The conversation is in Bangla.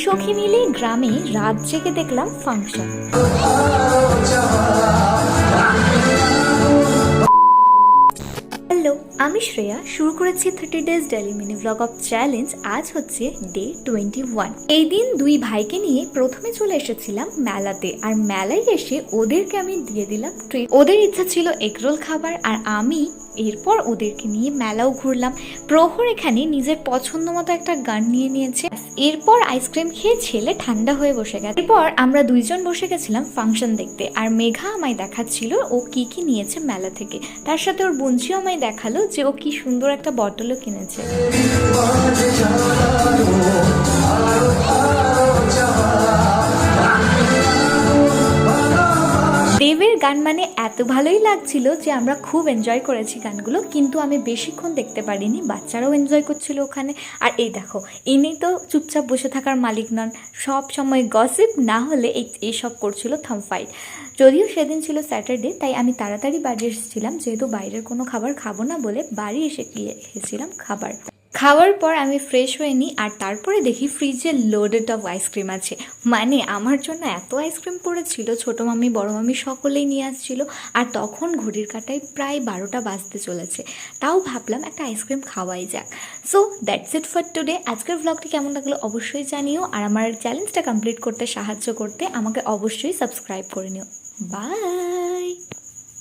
সখী মিলে গ্রামে রাত জেগে দেখলাম ফাংশন। হ্যালো, আমি শ্রেয়া। শুরু করেছি 30 days daily mini blog of challenge. আজ হচ্ছে ডে 21। এই দিন দুই ভাইকে নিয়ে প্রথমে চলে এসেছিলাম মেলাতে, আর মেলায় এসে ওদেরকে আমি দিয়ে দিলাম ট্রিট। ওদের ইচ্ছা ছিল এগরোল খাবার, আর আমি এরপর ওদেরকে নিয়ে মেলাও ঘুরলাম। প্রহর এখানে নিজের পছন্দ মতো একটা গান নিয়ে নিয়েছে। এরপর আইসক্রিম খেয়ে ছেলে ঠান্ডা হয়ে বসে গেছে। এরপর আমরা দুইজন বসে গেছিলাম ফাংশন দেখতে, আর মেঘা আমায় দেখাচ্ছিল ও কি কি নিয়েছে মেলা থেকে। তার সাথে ওর বোনঝিও আমায় দেখালো যে ও কি সুন্দর একটা বটলও কিনেছে। দেবের গান মানে এত ভালোই লাগছিল যে আমরা খুব এনজয় করেছি গানগুলো, কিন্তু আমি বেশিক্ষণ দেখতে পারিনি। বাচ্চারাও এনজয় করছিল ওখানে। আর এই দেখো, ইনি তো চুপচাপ বসে থাকার মালিক নন, সব সময় গসিপ না হলে এইসব করছিল থাম্ব ফাইট। যদিও সেদিন ছিল স্যাটারডে, তাই আমি তাড়াতাড়ি বাড়ি এসেছিলাম, যেহেতু বাইরের কোনো খাবার খাবো না বলে বাড়ি এসে খেয়েছিলাম খাবার। খাওয়ার পর আমি ফ্রেশ হয়ে নিই, আর তারপরে দেখি ফ্রিজে লোডেড অফ আইসক্রিম আছে। মানে আমার জন্য এত আইসক্রিম পড়েছিল, ছোটো মামি বড় মামি সকলেই নিয়ে আসছিল। আর তখন ঘড়ির কাঁটায় প্রায় 12টা বাজতে চলেছে। তাও ভাবলাম একটা আইসক্রিম খাওয়াই যাক। So that's it for today. আজকের ভ্লগটি কেমন লাগলো অবশ্যই জানিও, আর আমার চ্যালেঞ্জটা কমপ্লিট করতে সাহায্য করতে আমাকে অবশ্যই সাবস্ক্রাইব করে নিও। বাই।